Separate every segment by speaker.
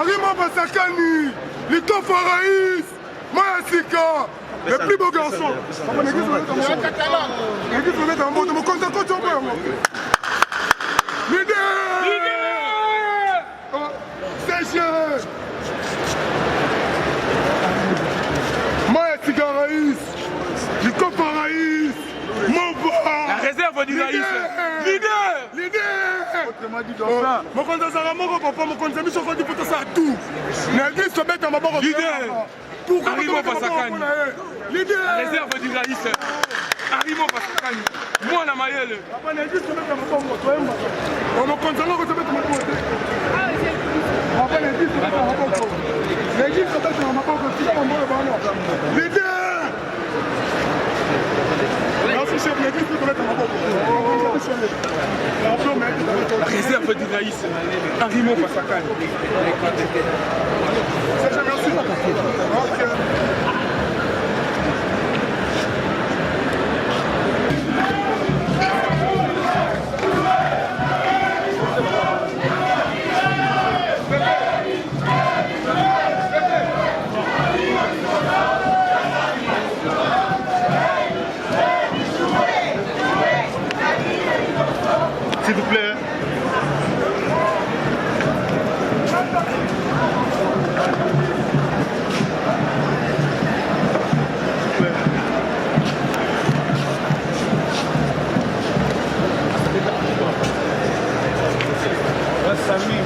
Speaker 1: Arima Basakani, Lito Faraïs, Maya Sika, le plus beau garçon. Maya Sika Raïs, Lito Faraïs,
Speaker 2: La réserve du Raïs. Leader.
Speaker 1: Mon compte à mon papa, mon compte à mis sur le pour ça tout. L'église se met à ma barre.
Speaker 2: Arimo Basakani. La réserve du Raïs. Arimo Basakani. Moi la Mayele.
Speaker 1: L'église se met à ma barre. Mon compte à mon papa, mon compte à l'église se met à ma barre. L'église se met à ma barre. Leader.
Speaker 2: La réserve du Raïs, Arimo Basakani.
Speaker 1: S'il vous plaît.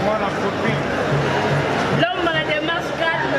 Speaker 1: Moi la copine.
Speaker 3: L'homme à la démarche calme.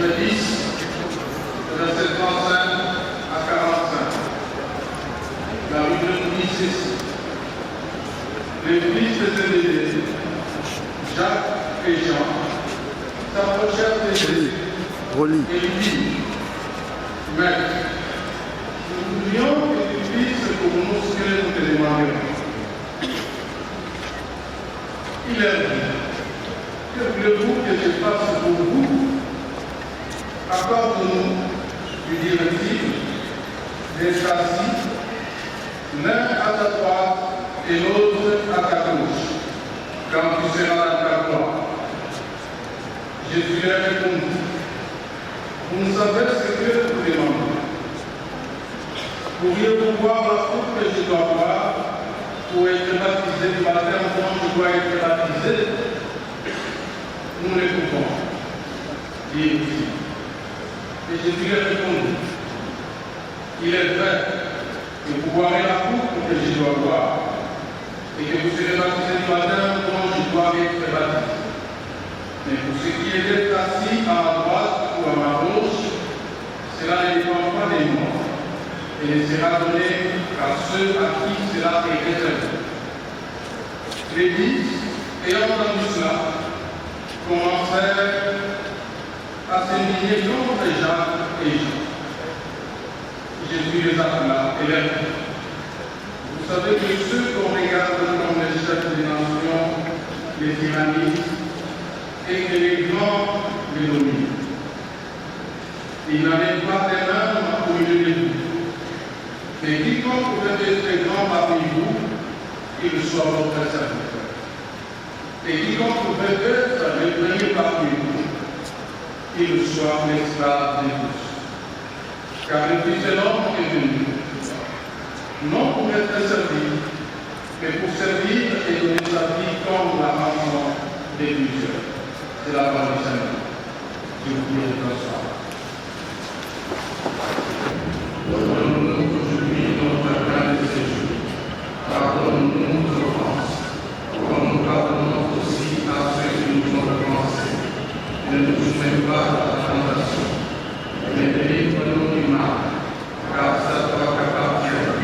Speaker 4: chapitre 10, verset 35 à 45. La Bible nous dit ceci. Les fils de Zébédée, Jacques et Jean, s'approchèrent de Jésus et lui dirent, Maître, nous voulions que tu dises pour nous ce que nous te demandons. Il leur dit, que voulez-vous que je fasse pour vous? Accorde-nous, lui dit-il, d'être assis, l'un à ta droite et l'autre à ta gauche, quand tu seras dans ta gloire. Jésus leur répondit, vous savez ce que vous demandez. Pourriez-vous voir la coupe que je dois boire pour être baptisé du baptême dont je dois être baptisé? Nous le pouvons, dit-il. Et Jésus leur répondit, il est vrai que vous boirez la coupe que je dois boire et que vous serez baptisé du baptême dont je dois être baptisé. Mais pour ce qui est d'être assis à ma droite ou à ma gauche, cela ne dépend pas de moi et ne sera donné qu'à ceux à qui cela est réservé. L'Église, ayant entendu cela, commençait à s'éliminer contre Jacques et Jean. Jésus les appela et leur dit, vous savez que ceux qu'on regarde comme les chefs des nations les tyrannisent et que les grands les dominent. Il n'en est pas des mêmes au milieu de vous. Mais quiconque veut être grand parmi vous, qu'il soit votre serviteur. Et quiconque veut être le premier parmi vous, qu'il soit l'esclave de tous. Car le Fils de l'homme est venu, non pour être servi, mais pour servir et donner sa vie comme la rançon des plusieurs. C'est la parole du Seigneur. Je vous prie de t'asseoir. Pardonne-nous aujourd'hui notre peine et séjour. Pardonne-nous nos offenses, comme nous pardonnons aussi à ceux qui nous ont offensés. Ne nous soumets pas à la tentation, mais délivre-nous du mal, car c'est à toi qu'appartiennent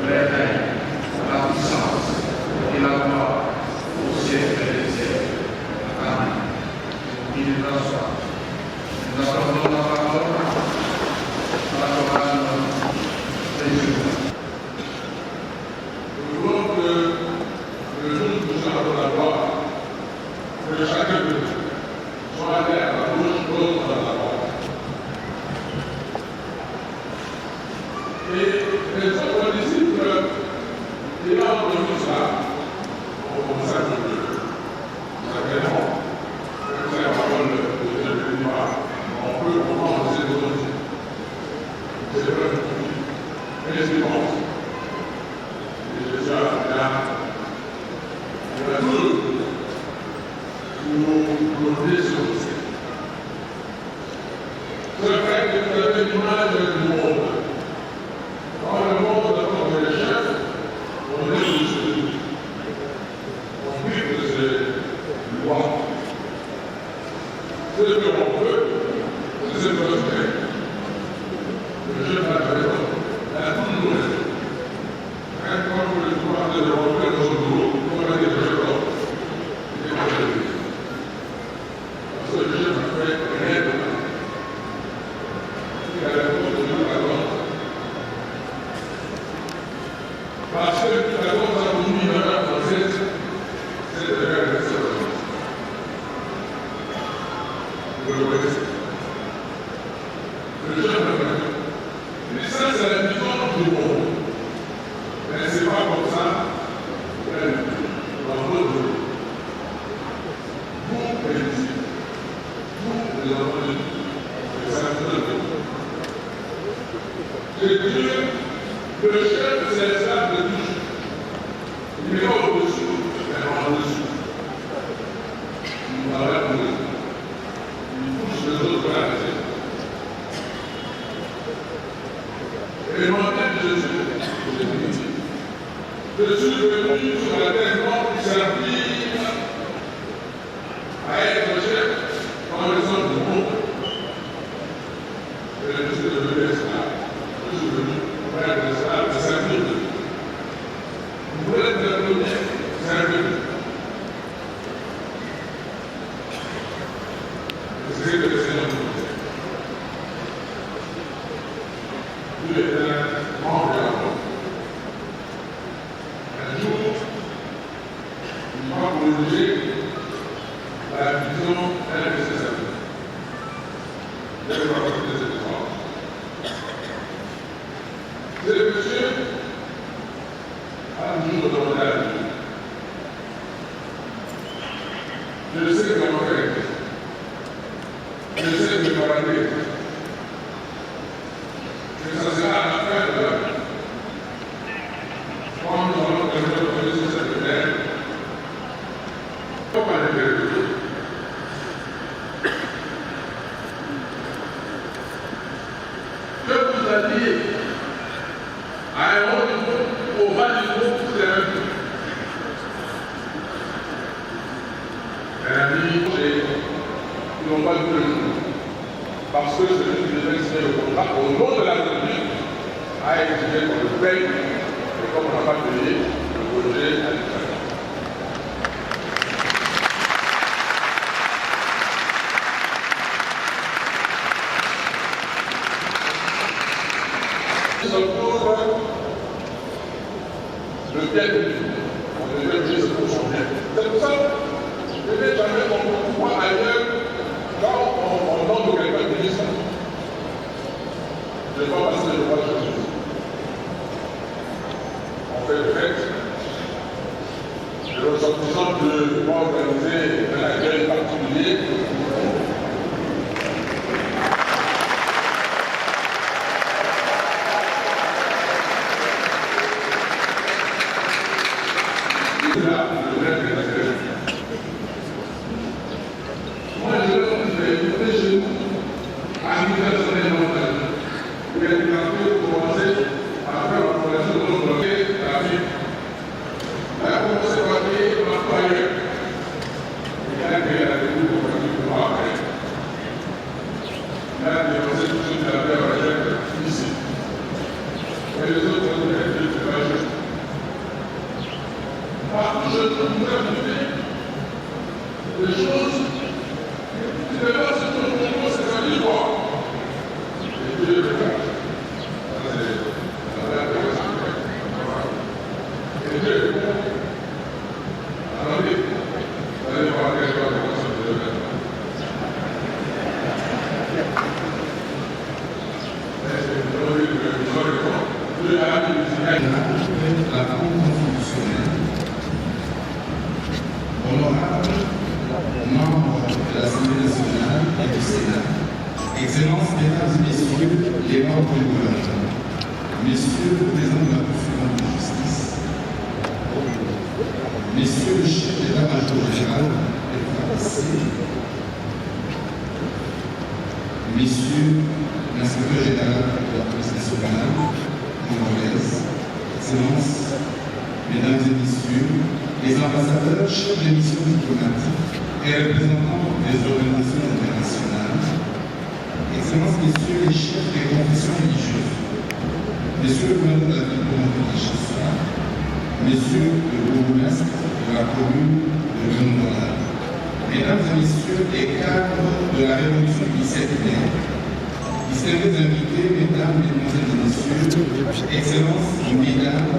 Speaker 4: les règnes, la puissance et la gloire au siècle des siècles. Amen. Il est asseoir. Nous accordons la parole à la chorale des Jésus. Nous voulons que le jour où nous allons la gloire, que chacun de nous soit allé à la gauche, l'autre à la droite. Et les autres disciples, ayant entendu cela, ont commencé à pleurer. Sacrément, c'est la parole de Dieu qui dit, on peut comprendre ces choses. C'est vrai, mais c'est bon. Et Jésus a là, on a tout pour nous sur le ciel. C'est vrai que vous avez l'image du monde. Dans le monde, comme les chefs, on est au-dessus. On vit de ces lois. C'est ce que l'on peut, c'est ce que l'on fait. Le chef a raison, elle a tout nous raison. Quand vous le trouvez de rentrer dans son boulot, on a des chefs d'or. Et on a des chefs. Parce que le chef a fait rien de mal. Il a répondu de la grande. Parce que la grande a conduit dans la française, c'est de la grande. Vous le connaissez. Le chef a fait. Mais ça, c'est la vision du monde. Mais ce n'est pas comme ça. Dans votre vie. Vous, les disciples, vous, les enfants de Dieu, les serviteurs de Dieu. Que Dieu, le chef, c'est l'esclave de tous. Il n'est pas au-dessus, mais en dessous. Il travaille pour eux. Il pousse les autres à la tête. Et moi-même, je suis venu sur la terre pour servir à être chef dans les hommes du monde. Parce que celui qui devait signer le contrat au nom de la République a exigé qu'on le paye, et comme on n'a pas payé, le projet a été fait. Le bien de on devait dire ce pour son bien. C'est pour ça que je n'ai jamais mon pouvoir ailleurs quand on demande de quelqu'un de dire ça. Je ne vais pas passer le droit de Jésus. On fait le fait. Le ressortissant de pouvoir organiser un accueil particulier.
Speaker 5: Excellences, Mesdames et Messieurs, les membres du gouvernement, Messieurs le président de la Cour suprême de justice, Messieurs le chef d'état-major général des FARC, Messieurs l'inspecteur général de la police nationale congolaise, Excellences, Mesdames et Messieurs, les ambassadeurs, chefs de mission diplomatique et représentants des organisations internationales, Excellences, Messieurs les chefs des confessions religieuses, Messieurs le gouverneur de la ville de Kinshasa, Messieurs le bourgmestre de la commune de Gondola, Mesdames et Messieurs les cadres de la Révolution du 17 mai, distingués invités, Mesdames, Mesdemoiselles et Messieurs, Excellences, Mesdames,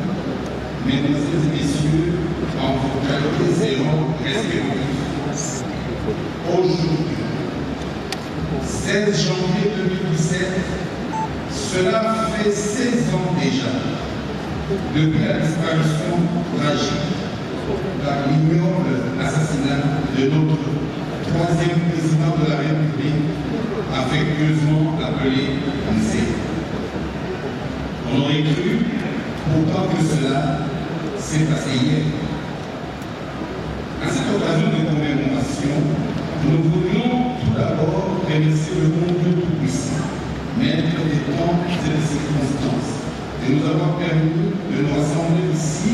Speaker 5: Mesdemoiselles et Messieurs, en vos qualités et rangs respectifs, aujourd'hui, 16 janvier 2017, cela fait 16 ans déjà, depuis la disparition tragique par l'ignoble assassinat de notre troisième président de la République, affectueusement appelé Nzé. On aurait cru pourtant que cela s'est passé hier. À cette occasion de commémoration, nous voulions tout d'abord remercier le monde tout-puissant, maître des temps et des circonstances, de nous avoir permis de nous rassembler ici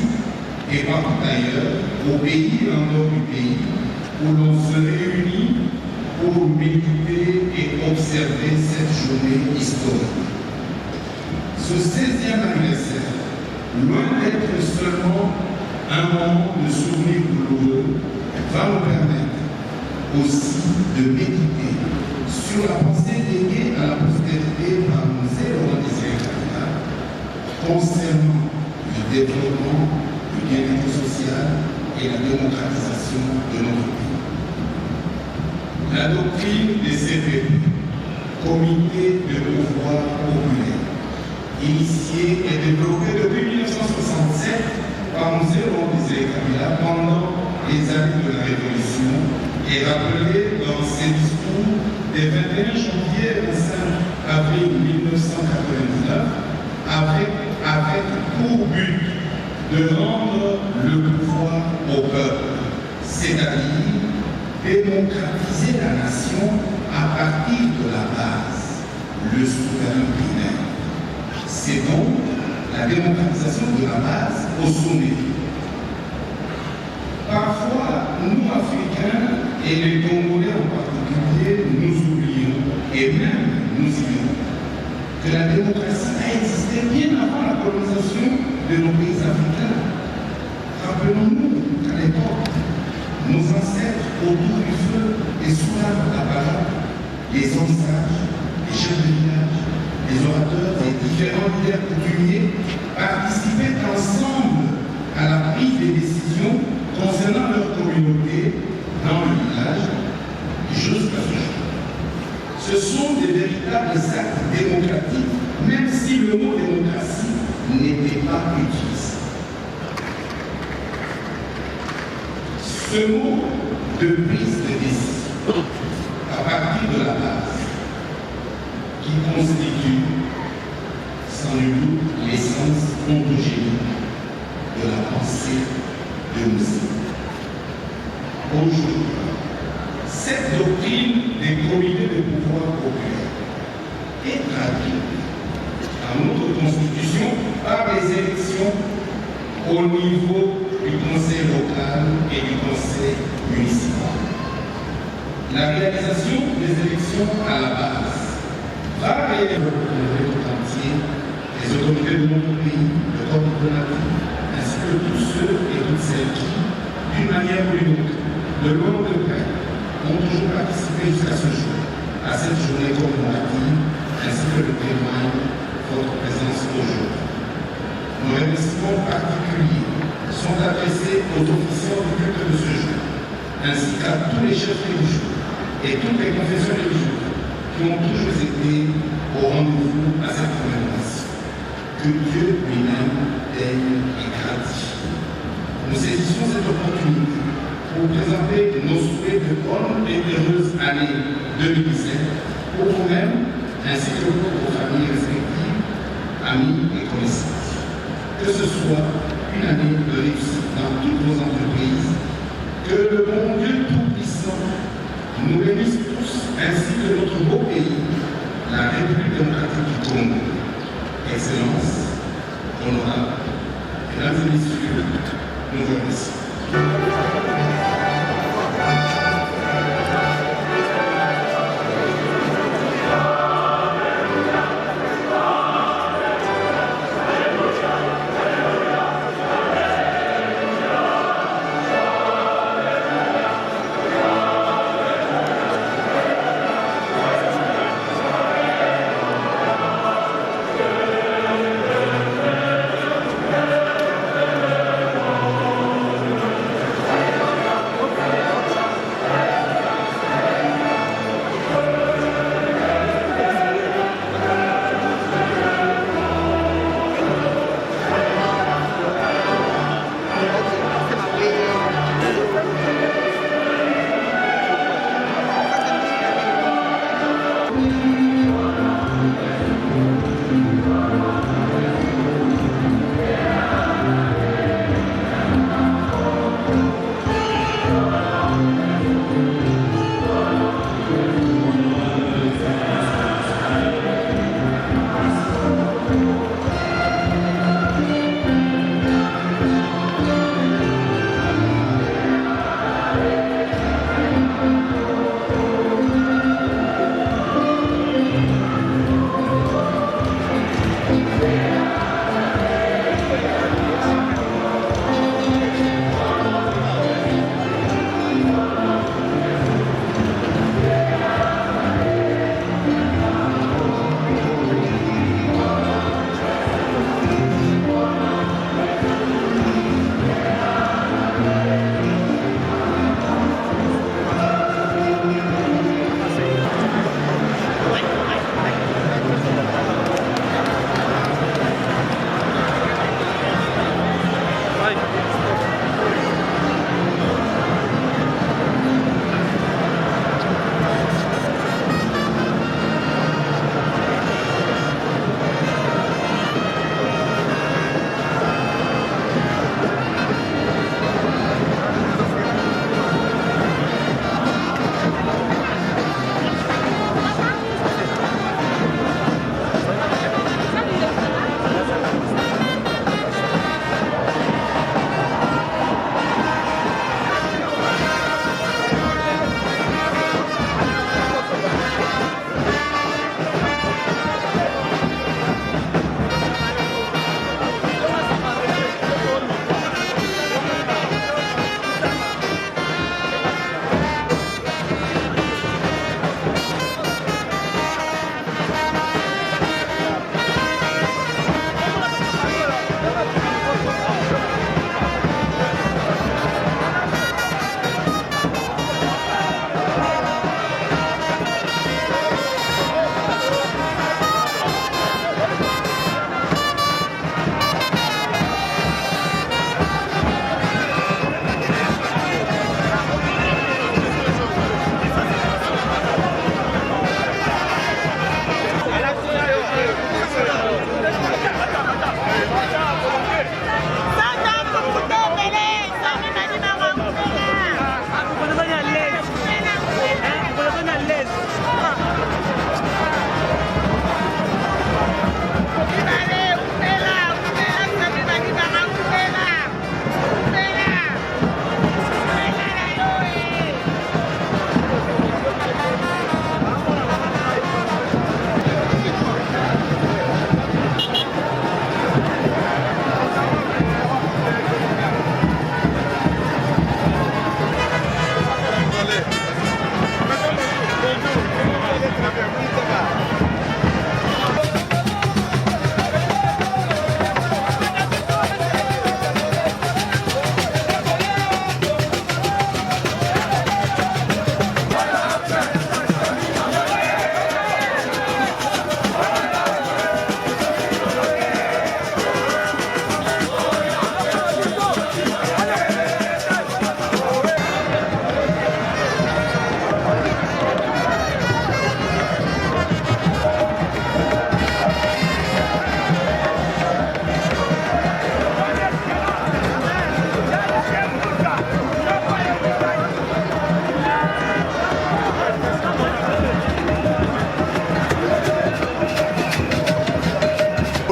Speaker 5: et partout ailleurs, au pays et en dehors du pays, où l'on se réunit pour méditer et observer célébrer cette journée historique. Ce 16e anniversaire, loin d'être seulement un moment de souvenir douloureux, va nous permettre aussi de méditer sur la pensée léguée à la postérité par Mosée Laurent Désiré Kabila concernant le développement, le bien-être social et la démocratisation de notre pays. La doctrine des CPP, Comité de pouvoir populaire, initiée et développée depuis 1967 par Mosée Laurent Désiré Kabila pendant les années de la Révolution et rappelée dans ses discours des 21 janvier et 25 avril 1999 avec pour but de rendre le pouvoir au peuple, c'est-à-dire démocratiser la nation à partir de la base, le souverain primaire. C'est donc la démocratisation de la base au sommet. Parfois, nous, Africains, et les Congolais en particulier, nous oublions, et même nous ignorons, que la démocratie a existé bien avant la colonisation de nos pays africains. Rappelons-nous qu'à l'époque, nos ancêtres autour du feu et sous l'arbre d'Abaja, les hommes sages, les chefs de village, les orateurs et différents leaders coutumiers participaient ensemble à la prise des décisions concernant leur communauté dans le village jusqu'à ce jour. Ce sont des véritables actes démocratiques, même si le mot démocratie n'était pas utilisé. Ce mot de prise de décision à partir de la base qui constitue sans nul doute l'essence ontogénique de la pensée de Mosée. Aujourd'hui, cette doctrine des comités de pouvoir populaire est traduite dans notre Constitution par les élections au niveau du Conseil local et du Conseil municipal. La réalisation des élections à la base va réellement recouvrir tout entier les autorités de notre pays, le corps diplomatique, ainsi que tous ceux et toutes celles qui, d'une manière ou d'une autre, de loin de près, ont toujours participé jusqu'à ce jour à cette journée commémorative, ainsi que le témoigne votre présence aujourd'hui. Nos remerciements particuliers sont adressés aux officiels du culte de ce jour, ainsi qu'à tous les chefs religieux et toutes les confessions religieuses qui ont toujours été au rendez-vous à cette commémoration. Que Dieu lui-même daigne et gratifie. Nous saisissons cette opportunité pour présenter nos souhaits de bonne et heureuse année 2017 pour vous-même ainsi que pour vos familles respectives, amis et connaissances. Que ce soit une année de réussite dans toutes vos entreprises, que le bon Dieu Tout-Puissant nous bénisse tous ainsi que notre beau pays, la République démocratique du Congo. Excellence, honorable, mesdames et messieurs, nous vous remercions.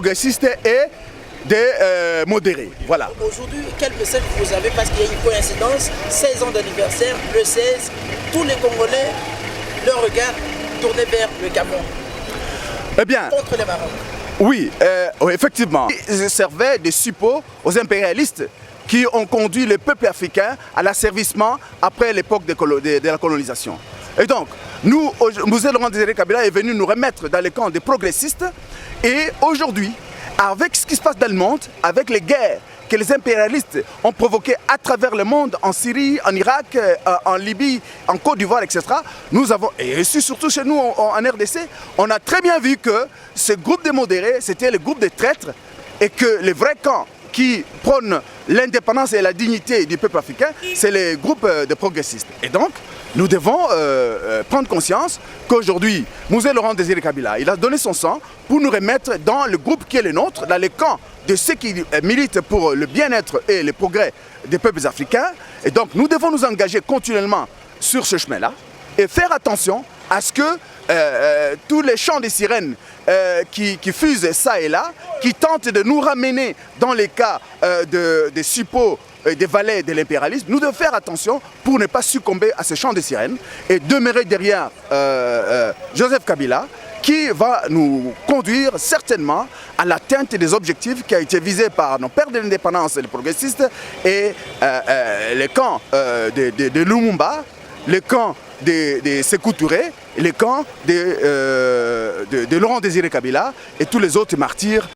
Speaker 6: progressistes et des modérés. Voilà.
Speaker 7: Aujourd'hui, quel message vous avez, parce qu'il y a une coïncidence, 16 ans d'anniversaire, le 16, tous les Congolais, leur regard tourné vers le Gabon.
Speaker 6: Eh bien,
Speaker 7: contre les Maroc.
Speaker 6: Oui, effectivement. Ils servaient de support aux impérialistes qui ont conduit le peuple africain à l'asservissement après l'époque de la colonisation. Et donc, Mzee Laurent Désiré Kabila est venu nous remettre dans les camps des progressistes. Et aujourd'hui, avec ce qui se passe dans le monde, avec les guerres que les impérialistes ont provoquées à travers le monde, en Syrie, en Irak, en Libye, en Côte d'Ivoire, etc., nous avons, et surtout chez nous en RDC, on a très bien vu que ce groupe de modérés, c'était le groupe des traîtres, et que les vrais camps qui prônent l'indépendance et la dignité du peuple africain, c'est les groupes de progressistes. Et donc, nous devons prendre conscience qu'aujourd'hui, Mzee Laurent Désiré Kabila, il a donné son sang pour nous remettre dans le groupe qui est le nôtre, dans les camps de ceux qui militent pour le bien-être et le progrès des peuples africains. Et donc, nous devons nous engager continuellement sur ce chemin-là et faire attention à ce que tous les chants des sirènes qui fusent ça et là, qui tentent de nous ramener dans les cas des suppôts des valets de l'impérialisme, nous devons faire attention pour ne pas succomber à ce chant de sirènes et demeurer derrière Joseph Kabila, qui va nous conduire certainement à l'atteinte des objectifs qui a été visés par nos pères de l'indépendance et les progressistes et les camps de Lumumba, les camps de Sékou Touré, les camps de Laurent Désiré Kabila et tous les autres martyrs